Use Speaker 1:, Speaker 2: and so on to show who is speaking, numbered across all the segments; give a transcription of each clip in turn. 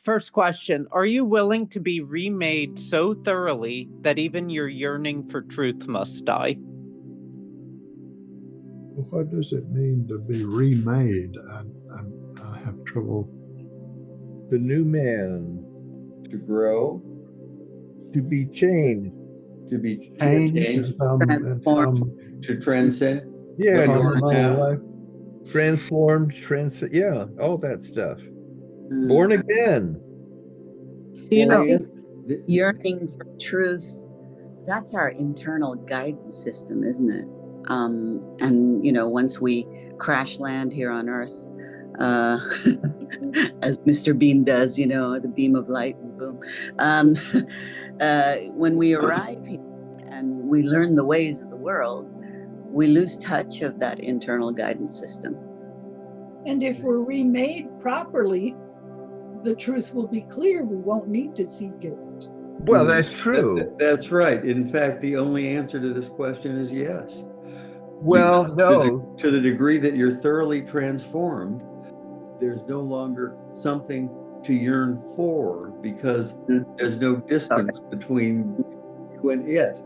Speaker 1: First question, are you willing to be remade so thoroughly that even your yearning for truth must die?
Speaker 2: What does it mean to be remade? I have trouble.
Speaker 3: The new man, to grow, to be changed,
Speaker 4: To be
Speaker 2: Changed
Speaker 5: Transformed.
Speaker 4: to transcend.
Speaker 3: Yeah,
Speaker 4: What you are now.
Speaker 2: way.
Speaker 3: transformed, yeah, all that stuff.
Speaker 5: Mm.
Speaker 3: Born again.
Speaker 1: You
Speaker 5: I
Speaker 1: know,
Speaker 5: think yearning for truth, that's our internal guidance system, isn't it? And, you know, once we crash land here on Earth, as Mr. Bean does, you know, the beam of light and boom. When we arrive here and we learn the ways of the world, we lose touch of that internal guidance system.
Speaker 6: And if we're remade properly, the truth will be clear. We won't need to seek it.
Speaker 3: Well, that's true.
Speaker 4: That's right. In fact, the only answer to this question is yes.
Speaker 3: Well,
Speaker 4: Because
Speaker 3: no.
Speaker 4: to the degree that you're thoroughly transformed, there's no longer something to yearn for, because there's no distance between you and it.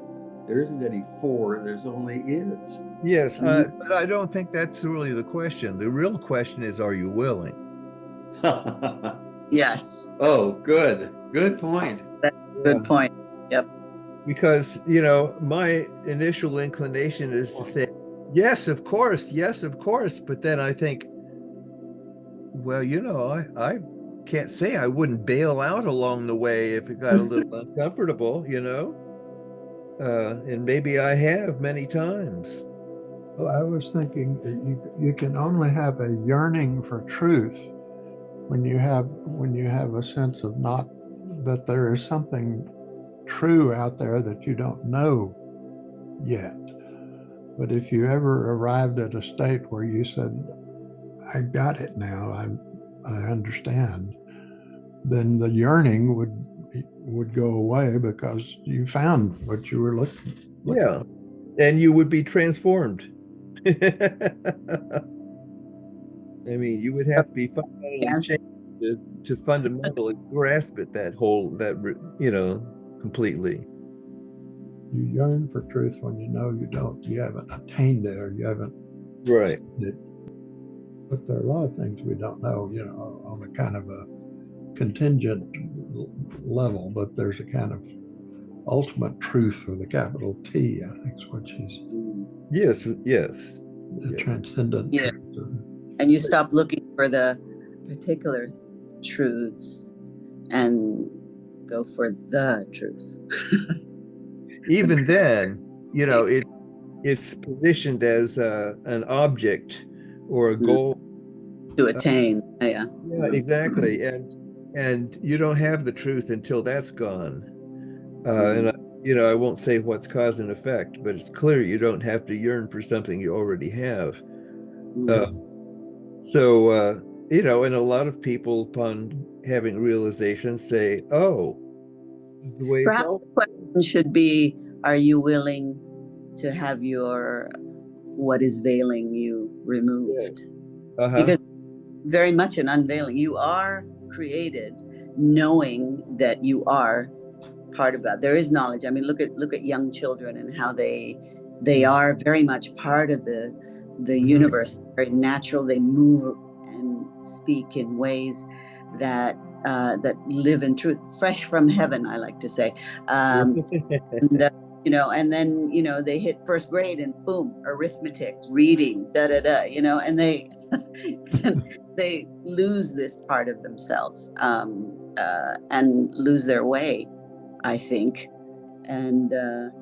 Speaker 4: There isn't any for, there's only is.
Speaker 3: Yes, but I don't think that's really the question. The real question is, are you willing?
Speaker 5: Yes.
Speaker 4: Oh, good. Good point.
Speaker 5: That's a good point. Yep.
Speaker 3: Because, you know, my initial inclination is to say, yes, of course, but then I think, well, you know, I can't say I wouldn't bail out along the way if it got a little uncomfortable, you know? And maybe I have many times.
Speaker 2: Well, I was thinking you can only have a yearning for truth when you have a sense of not that there is something true out there that you don't know yet. But if you ever arrived at a state where you said, I got it now, I understand, then the yearning would go away because you found what you were looking
Speaker 3: Yeah, and you would be transformed. I mean, you would have to be fundamentally changed to fundamentally grasp it, you know, completely.
Speaker 2: You yearn for truth when you know you haven't attained it, or you haven't.
Speaker 3: Right.
Speaker 2: But there are a lot of things we don't know, you know, on a kind of a contingent level, but there's a kind of ultimate truth with a capital T, I think is what she's.
Speaker 3: Yes.
Speaker 2: The transcendent truth.
Speaker 5: And you stop looking for the particular truths and go for the truth.
Speaker 3: Even then, you know, it's positioned as an object or a goal
Speaker 5: to attain. Yeah,
Speaker 3: exactly. And you don't have the truth until that's gone. And you know, I won't say what's cause and effect, but it's clear you don't have to yearn for something you already have.
Speaker 5: Yes.
Speaker 3: So you know, and a lot of people, upon having realizations, say, "Oh, the way."
Speaker 5: Perhaps the question should be: are you willing to have your what is veiling you removed?
Speaker 3: Yes.
Speaker 5: Because very much an unveiling. You are created knowing that you are part of God. There is knowledge. I mean, look at young children and how they are very much part of the universe. Very natural. They move and speak in ways that live in truth, fresh from heaven, I like to say. You know, and then, you know, they hit first grade and boom, arithmetic, reading, you know, and they they lose this part of themselves and lose their way, I think. And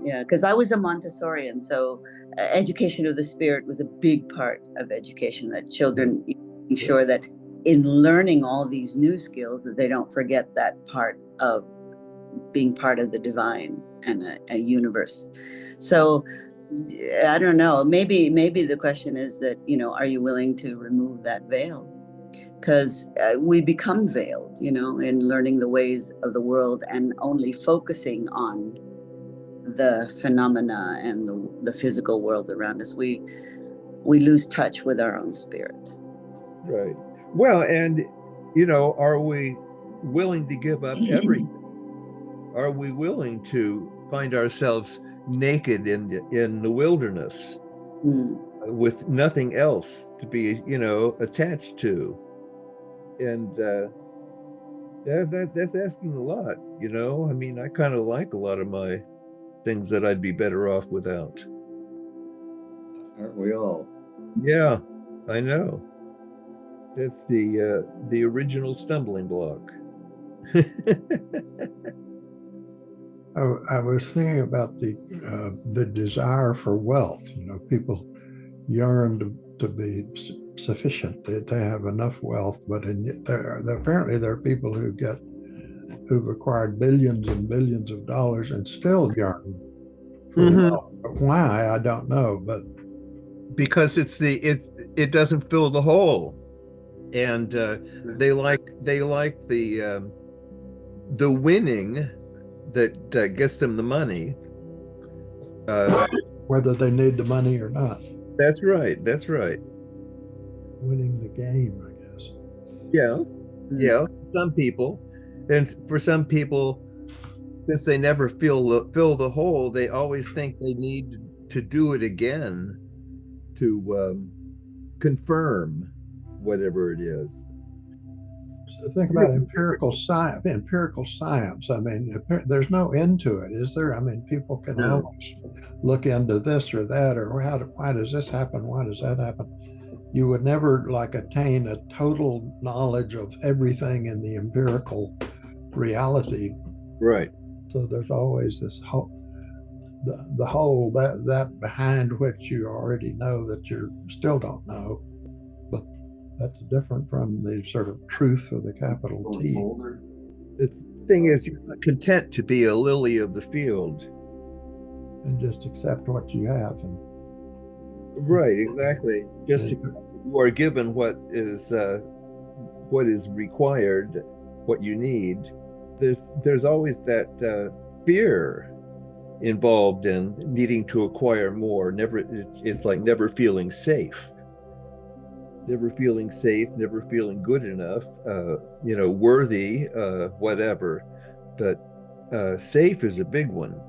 Speaker 5: yeah, because I was a Montessorian, so education of the spirit was a big part of education, that children ensure that in learning all these new skills that they don't forget that part of being part of the divine and a universe. So I don't know, maybe the question is that, you know, are you willing to remove that veil? Because we become veiled, you know, in learning the ways of the world and only focusing on the phenomena and the physical world around us. We lose touch with our own spirit.
Speaker 3: Right. Well, and, you know, are we willing to give up everything? Are we willing to find ourselves naked in the wilderness with nothing else to be, attached to? And that's asking a lot, I mean, I kind of like a lot of my things that I'd be better off without.
Speaker 4: Aren't we all?
Speaker 3: Yeah, I know. That's the original stumbling block.
Speaker 2: I was thinking about the desire for wealth. People yearn to be sufficient, to have enough wealth, but apparently there are people who've acquired billions and billions of dollars and still yearn for wealth. But why, I don't know. But
Speaker 3: because it doesn't fill the hole, and they like the winning that gets them the money,
Speaker 2: whether they need the money or not.
Speaker 3: That's right.
Speaker 2: Winning the game, I guess.
Speaker 3: Yeah. Some people, and for some people, since they never fill the hole, they always think they need to do it again to confirm whatever it is.
Speaker 2: So think about empirical science. I mean, there's no end to it, is there? I mean, people can always look into this or that, or why does this happen? Why does that happen? You would never attain a total knowledge of everything in the empirical reality.
Speaker 3: Right.
Speaker 2: So there's always this the whole that behind which you already know that you still don't know. But that's different from the sort of truth with a capital T.
Speaker 3: The thing is, you're not content to be a lily of the field
Speaker 2: and just accept what you have.
Speaker 3: Right, exactly. Just you are given what is required, what you need. There's always that fear involved in needing to acquire more. It's like never feeling safe. Never feeling good enough, worthy, whatever. But safe is a big one,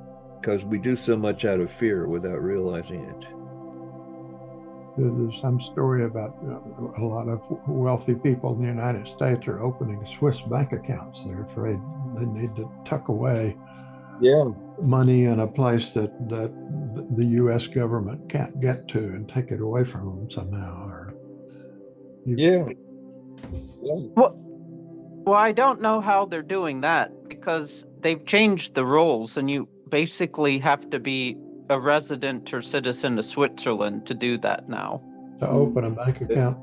Speaker 3: because we do so much out of fear without realizing it.
Speaker 2: There's some story about a lot of wealthy people in the United States are opening Swiss bank accounts. They're afraid they need to tuck away money in a place that the U.S. government can't get to and take it away from them somehow.
Speaker 1: Well, I don't know how they're doing that, because they've changed the rules, and you basically have to be a resident or citizen of Switzerland to do that now.
Speaker 2: To open a bank account?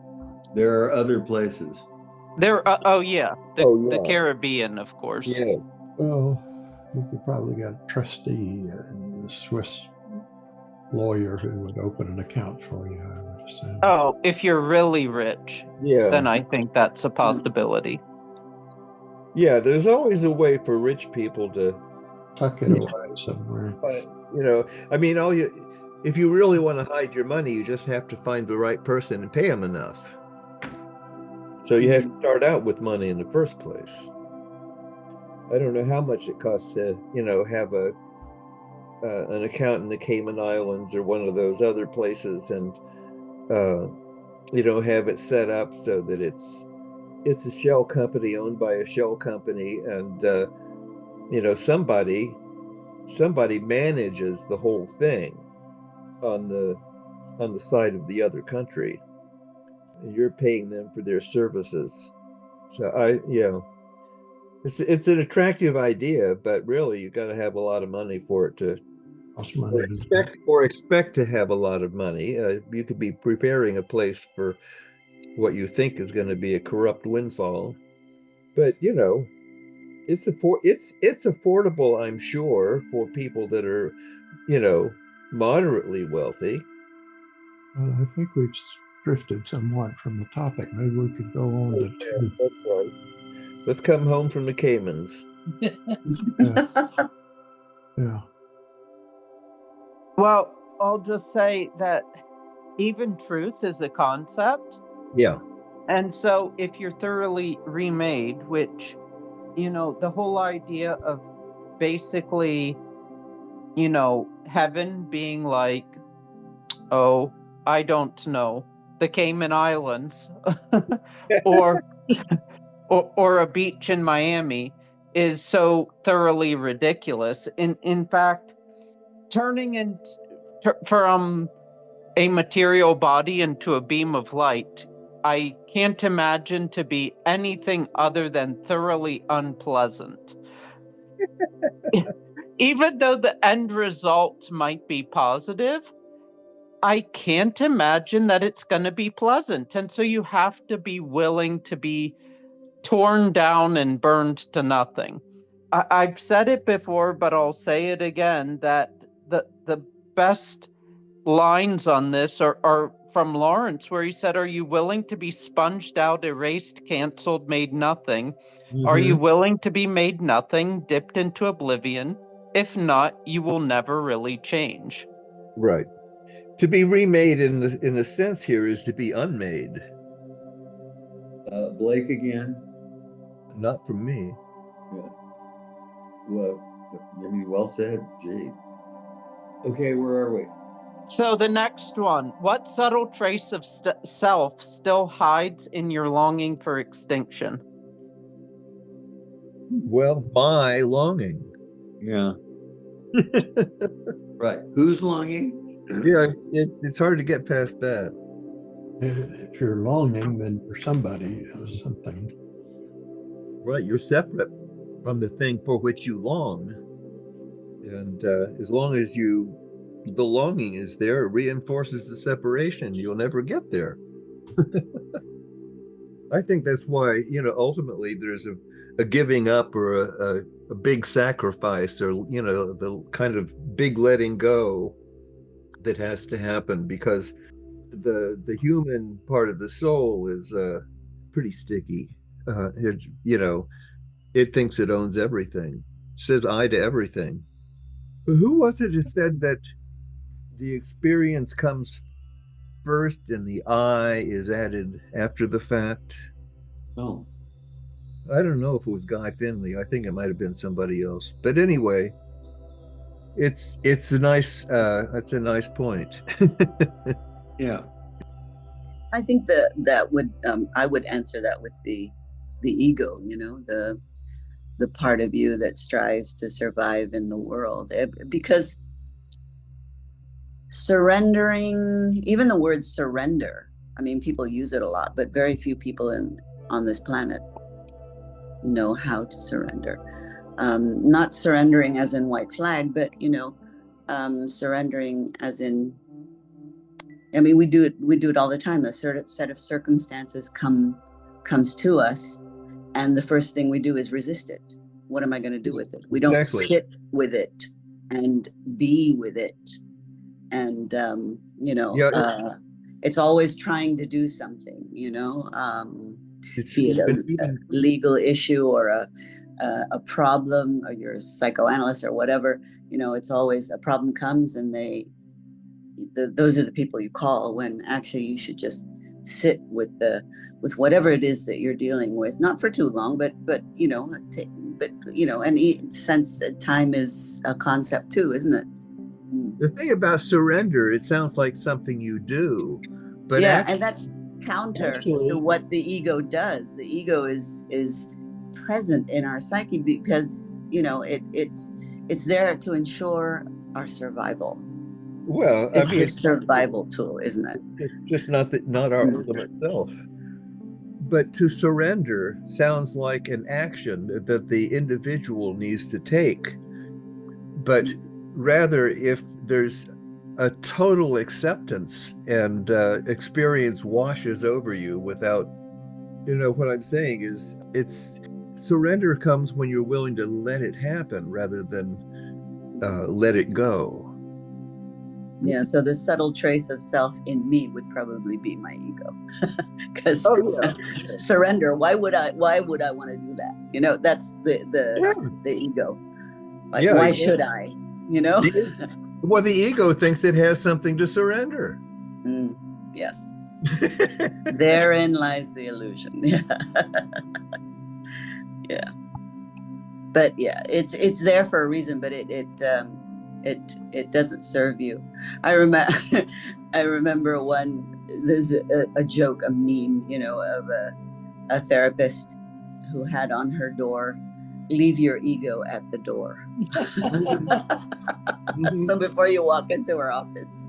Speaker 4: There are other places.
Speaker 1: The Caribbean, of course.
Speaker 3: Yeah.
Speaker 2: Well, you could probably get a trustee, a Swiss lawyer who would open an account for you, I would assume.
Speaker 1: Oh, if you're really rich, then I think that's a possibility.
Speaker 3: Yeah, there's always a way for rich people to
Speaker 2: tuck it away somewhere.
Speaker 3: I mean, if you really want to hide your money, you just have to find the right person and pay them enough. So you have to start out with money in the first place. I don't know how much it costs to, have an account in the Cayman Islands or one of those other places, and have it set up so that it's a shell company owned by a shell company, and somebody manages the whole thing on the side of the other country, and you're paying them for their services. So it's an attractive idea, but really you got to have a lot of money for it to expect to have a lot of money. You could be preparing a place for what you think is going to be a corrupt windfall, but it's affordable, I'm sure, for people that are moderately wealthy.
Speaker 2: Well, I think we've drifted somewhat from the topic. Maybe we could go on to two.
Speaker 3: That's right. Let's come home from the Caymans.
Speaker 2: Yeah.
Speaker 1: Well, I'll just say that even truth is a concept.
Speaker 3: Yeah.
Speaker 1: And so if you're thoroughly remade, which the whole idea of basically, heaven being like, oh, I don't know, the Cayman Islands, or or a beach in Miami is so thoroughly ridiculous. In fact, turning from a material body into a beam of light, I can't imagine to be anything other than thoroughly unpleasant. Even though the end result might be positive, I can't imagine that it's going to be pleasant. And so you have to be willing to be torn down and burned to nothing. I've said it before, but I'll say it again, that the best lines on this are from Lawrence, where he said, are you willing to be sponged out, erased, canceled, made nothing? Are you willing to be made nothing, dipped into oblivion? If not, you will never really change.
Speaker 3: Right. To be remade in the sense here is to be unmade.
Speaker 4: Blake again.
Speaker 3: Not from me.
Speaker 4: Yeah. Well, I mean, well said, Jade. Okay, where are we?
Speaker 1: So the next one, what subtle trace of self still hides in your longing for extinction?
Speaker 3: Well, my longing.
Speaker 4: Yeah. Right. Who's longing?
Speaker 3: Yeah, it's hard to get past that.
Speaker 2: If you're longing, then you're somebody or something.
Speaker 3: Right, you're separate from the thing for which you long. And as long as the longing is there, it reinforces the separation. You'll never get there. I think that's why, ultimately there's a giving up or a big sacrifice, or, the kind of big letting go that has to happen, because the human part of the soul is pretty sticky. It thinks it owns everything, says I to everything. But who was it who said that the experience comes first and the I is added after the fact?
Speaker 4: Oh,
Speaker 3: I don't know if it was Guy Finley. I think it might have been somebody else. But anyway, it's a nice point.
Speaker 4: yeah.
Speaker 5: I think that would I would answer that with the ego, the part of you that strives to survive in the world, because surrendering, even the word surrender, I mean, people use it a lot, but very few people on this planet know how to surrender. Not surrendering as in white flag, but surrendering as in, I mean, we do it all the time. A certain set of circumstances comes to us, and the first thing we do is resist it. What am I going to do with it? We don't sit with it and be with it. And, it's always trying to do something, be it a legal issue or a problem, or you're a psychoanalyst or whatever, it's always a problem comes, and those are the people you call, when actually you should just sit with whatever it is that you're dealing with, not for too long, but and sense that time is a concept too, isn't it?
Speaker 3: The thing about surrender, it sounds like something you do, but
Speaker 5: and that's counter to what the ego does. The ego is present in our psyche because it's there to ensure our survival.
Speaker 3: Well,
Speaker 5: it's a survival tool, isn't it?
Speaker 3: It's just not our ultimate self. But to surrender sounds like an action that the individual needs to take. But rather, if there's a total acceptance and experience washes over you without, what I'm saying is, surrender comes when you're willing to let it happen rather than let it go.
Speaker 5: Yeah, so the subtle trace of self in me would probably be my ego, because surrender. Why would I want to do that? That's the ego. Like, why should I?
Speaker 3: Well, the ego thinks it has something to surrender.
Speaker 5: Yes. Therein lies the illusion. Yeah. but yeah, it's there for a reason, but it doesn't serve you. I remember I remember there's a joke, a meme, you know, of a therapist who had on her door, "Leave your ego at the door." So before you walk into her office,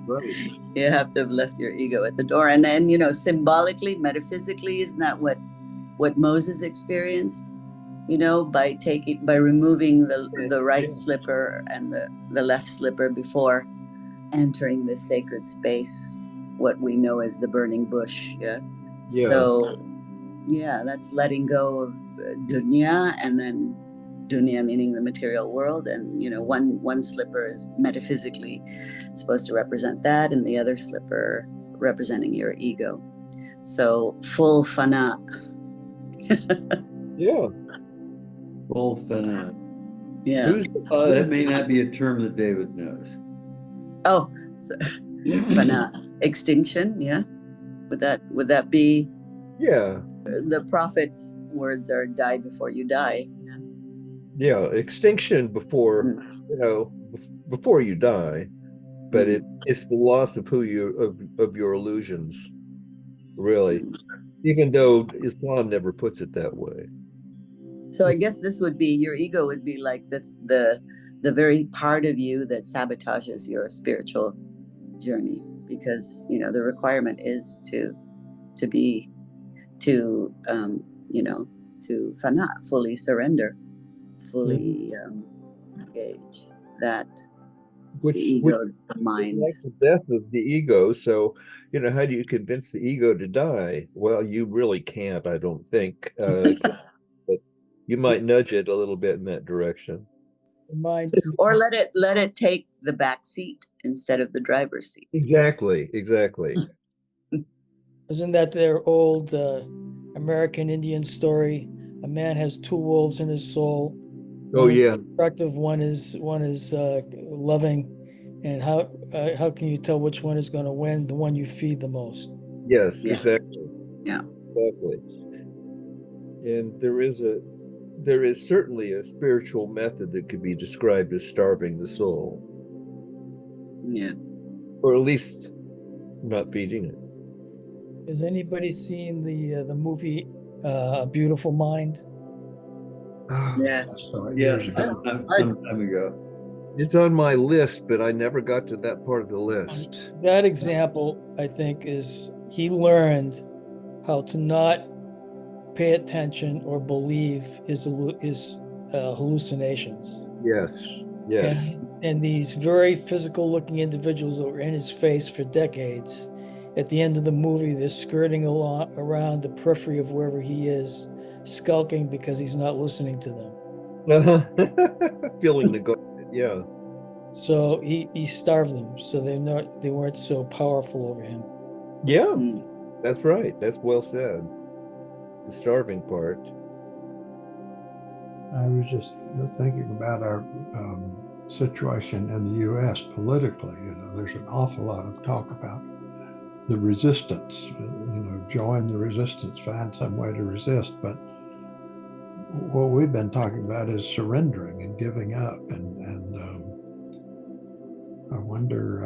Speaker 3: Right.
Speaker 5: you have to have left your ego at the door. And then, you know, symbolically, metaphysically, isn't that what Moses experienced? You know, by removing the right slipper and the left slipper before entering the sacred space, what we know as the burning bush. Yeah. So yeah, that's letting go of dunya, and then dunya meaning the material world, and you know, one slipper is metaphysically supposed to represent that, and the other slipper representing your ego. So full fana.
Speaker 3: Yeah.
Speaker 4: Full fana.
Speaker 5: Yeah.
Speaker 4: That may not be a term that David knows.
Speaker 5: Oh, so, fana, extinction. Yeah. Would that be?
Speaker 3: Yeah.
Speaker 5: The prophet's words are "die before you die." Yeah.
Speaker 3: Yeah. Extinction before, you know, before you die, but it's the loss of who you of your illusions, really. Even though Islam never puts it that way.
Speaker 5: So I guess this would be, your ego would be like the very part of you that sabotages your spiritual journey, because you know the requirement is to you know, to fana, fully surrender, fully engage that
Speaker 3: Which
Speaker 5: the ego, the mind.
Speaker 3: like the death of the ego. So, you know, how do you convince the ego to die? Well, you really can't, I don't think. But you might nudge it a little bit in that direction.
Speaker 5: Or let it take the back seat instead of the driver's seat.
Speaker 3: Exactly.
Speaker 7: Isn't that their old American Indian story? A man has two wolves in his soul. One is destructive, one is loving. And how can you tell which one is going to win? The one you feed the most.
Speaker 3: Yes, exactly.
Speaker 5: Yeah.
Speaker 3: Exactly. And there is certainly a spiritual method that could be described as starving the soul.
Speaker 5: Yeah.
Speaker 3: Or at least not feeding it.
Speaker 7: Has anybody seen the movie A Beautiful Mind?
Speaker 5: Yes.
Speaker 4: Yes, some time ago.
Speaker 3: It's on my list, but I never got to that part of the list.
Speaker 7: That example, I think, is he learned how to not pay attention or believe his hallucinations.
Speaker 3: Yes.
Speaker 7: And these very physical-looking individuals that were in his face for decades, at the end of the movie, they're skirting around the periphery of wherever he is, skulking because he's not listening to them.
Speaker 3: Feeling neglected, yeah.
Speaker 7: So he starved them, so they weren't so powerful over him.
Speaker 3: Yeah, that's right. That's well said. The starving part.
Speaker 2: I was just thinking about our situation in the U.S. politically. You know, there's an awful lot of talk about the resistance. You know, join the resistance, find some way to resist. But what we've been talking about is surrendering and giving up, and I wonder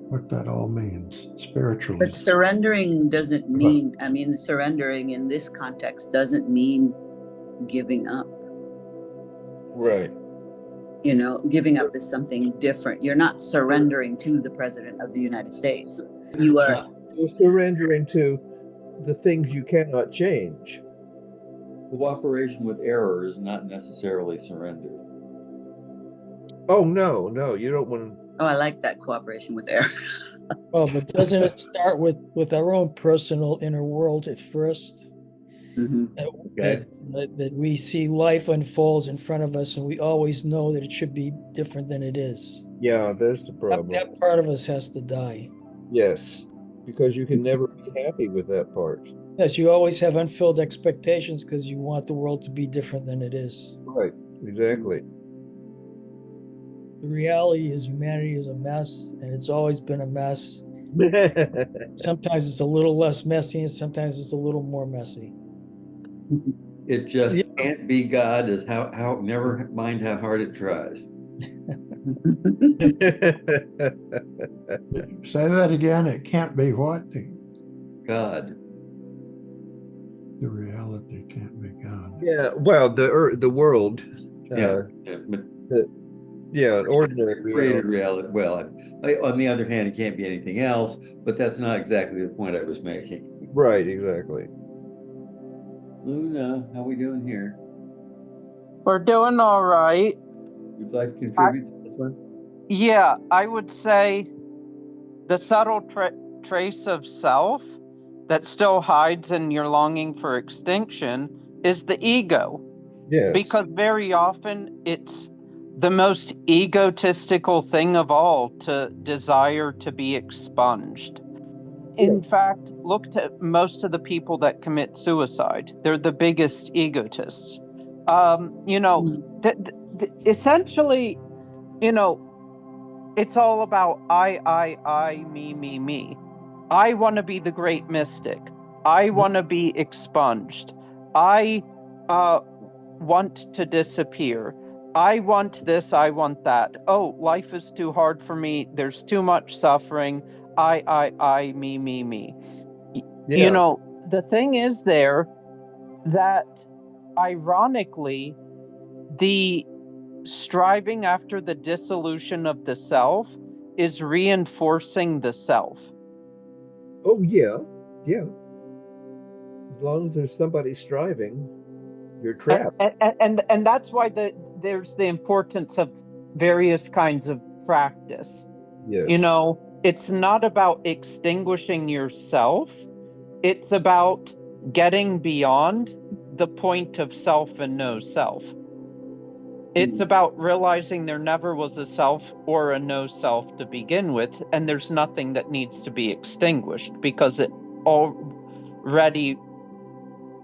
Speaker 2: what that all means spiritually.
Speaker 5: But surrendering doesn't mean, I mean, surrendering in this context doesn't mean giving up.
Speaker 3: Right.
Speaker 5: You know, giving up is something different. You're not surrendering to the President of the United States. You are
Speaker 3: surrendering to the things you cannot change.
Speaker 4: Cooperation with error is not necessarily surrender.
Speaker 3: Oh, no, you don't want to.
Speaker 5: Oh, I like that, cooperation with error.
Speaker 7: Well, but doesn't it start with our own personal inner world at first? That we see life unfolds in front of us, and we always know that it should be different than it is.
Speaker 3: Yeah, there's the problem.
Speaker 7: That part of us has to die.
Speaker 3: Yes, because you can never be happy with that part.
Speaker 7: Yes, you always have unfilled expectations because you want the world to be different than it is.
Speaker 3: Right, exactly.
Speaker 7: The reality is humanity is a mess, and it's always been a mess. Sometimes it's a little less messy, and sometimes it's a little more messy.
Speaker 4: It just can't be God, is how never mind how hard it tries.
Speaker 2: Say that again. It can't be what?
Speaker 4: God.
Speaker 2: The reality can't be God.
Speaker 3: Yeah, well, the world.
Speaker 4: Yeah.
Speaker 3: Ordinary
Speaker 4: Created
Speaker 3: reality.
Speaker 4: reality. Well, on the other hand, it can't be anything else, but that's not exactly the point I was making.
Speaker 3: Right, exactly.
Speaker 4: Luna, how we doing here?
Speaker 1: We're doing all right.
Speaker 4: Would you like to contribute to this one?
Speaker 1: Yeah, I would say the subtle trace of self that still hides in your longing for extinction is the ego.
Speaker 3: Yes.
Speaker 1: Because very often it's the most egotistical thing of all to desire to be expunged. In fact, look to most of the people that commit suicide. They're the biggest egotists. Essentially, it's all about I, me. I want to be the great mystic. I want to be expunged. I want to disappear. I want this, I want that. Oh, life is too hard for me. There's too much suffering. I, me.
Speaker 3: Yeah.
Speaker 1: The thing is there that ironically, the striving after the dissolution of the self is reinforcing the self.
Speaker 3: Oh, yeah. Yeah. As long as there's somebody striving, you're trapped.
Speaker 1: And that's why there's the importance of various kinds of practice.
Speaker 3: Yes.
Speaker 1: It's not about extinguishing yourself. It's about getting beyond the point of self and no self. It's about realizing there never was a self or a no self to begin with, and there's nothing that needs to be extinguished because it already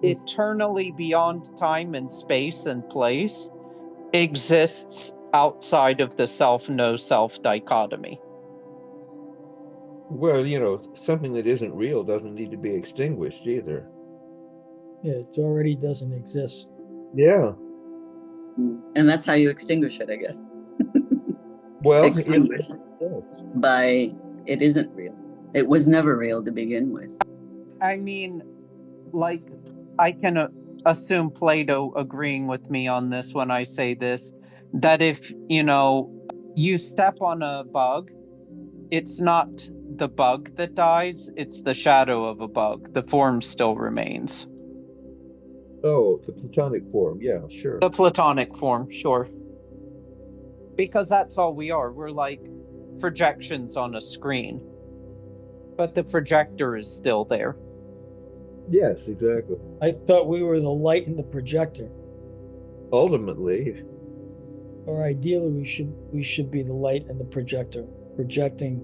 Speaker 1: eternally beyond time and space and place exists outside of the self-no self dichotomy.
Speaker 3: Well, something that isn't real doesn't need to be extinguished either.
Speaker 7: Yeah, it already doesn't exist.
Speaker 3: Yeah.
Speaker 5: And that's how you extinguish it, I guess.
Speaker 3: Well,
Speaker 5: extinguish
Speaker 3: yes.
Speaker 5: by it isn't real. It was never real to begin with.
Speaker 1: I mean, like, I can assume Plato agreeing with me on this when I say this, that if, you step on a bug, it's not the bug that dies, it's the shadow of a bug. The form still remains.
Speaker 3: Oh, the Platonic form. Yeah, sure.
Speaker 1: The Platonic form, sure. Because that's all we are. We're like projections on a screen. But the projector is still there.
Speaker 3: Yes, exactly.
Speaker 7: I thought we were the light in the projector.
Speaker 3: Ultimately.
Speaker 7: Or ideally we should be the light in the projector, projecting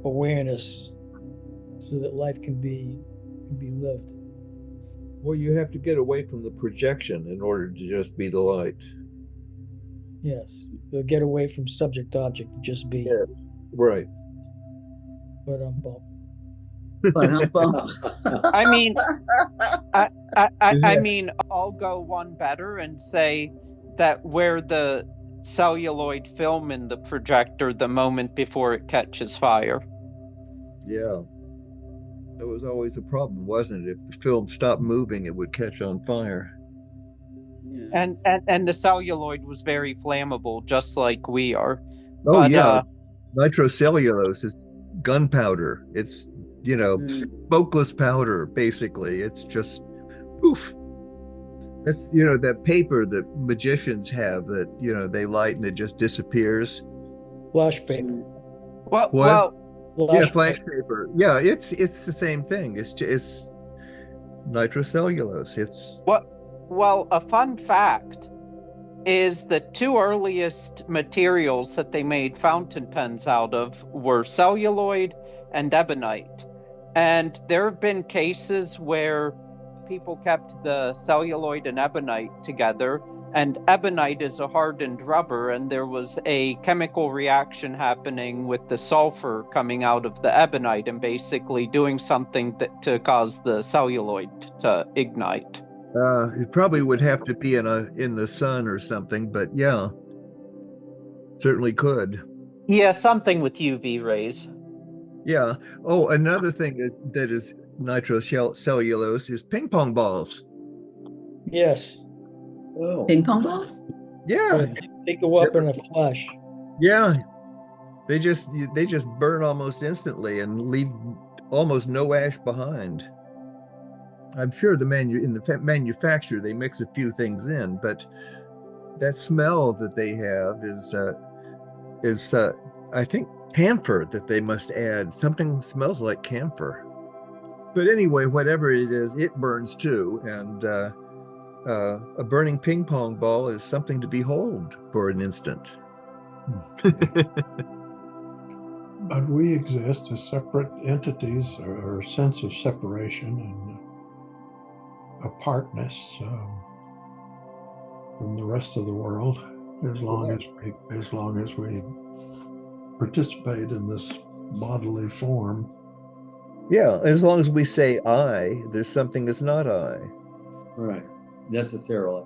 Speaker 7: awareness so that life can be lived.
Speaker 3: Well, you have to get away from the projection in order to just be the light.
Speaker 7: Yes. You'll get away from subject object and just be.
Speaker 3: Yes. Right.
Speaker 7: But
Speaker 1: I mean, I mean, I'll go one better and say that where the celluloid film in the projector the moment before it catches fire.
Speaker 3: Yeah. That was always a problem, wasn't it? If the film stopped moving, it would catch on fire.
Speaker 1: Yeah. And the celluloid was very flammable, just like we are.
Speaker 3: Oh, but, yeah. Nitrocellulose is gunpowder. It's, smokeless powder, basically. It's just poof. That's, that paper that magicians have that, they light and it just disappears.
Speaker 7: Flash paper.
Speaker 1: What?
Speaker 3: Flash paper. Yeah, it's the same thing. It's nitrocellulose. It's
Speaker 1: well, a fun fact is the two earliest materials that they made fountain pens out of were celluloid and ebonite. And there have been cases where people kept the celluloid and ebonite together, and ebonite is a hardened rubber, and there was a chemical reaction happening with the sulfur coming out of the ebonite and basically doing something to cause the celluloid to ignite.
Speaker 3: It probably would have to be in the sun or something, but yeah, certainly could.
Speaker 1: Yeah, something with UV rays.
Speaker 3: Yeah. Oh, another thing that is nitrocellulose is ping pong balls.
Speaker 7: Yes.
Speaker 4: Oh,
Speaker 5: Ping pong balls?
Speaker 3: Yeah.
Speaker 7: They go up in a flash.
Speaker 3: Yeah. They just burn almost instantly and leave almost no ash behind. I'm sure in the manufacture they mix a few things in, but that smell that they have is I think camphor that they must add. Something smells like camphor. But anyway, whatever it is, it burns too, and a burning ping pong ball is something to behold for an instant.
Speaker 2: But we exist as separate entities, or a sense of separation and apartness from the rest of the world, as long as we participate in this bodily form.
Speaker 3: Yeah, as long as we say I, there's something that's not I.
Speaker 4: right. Necessarily.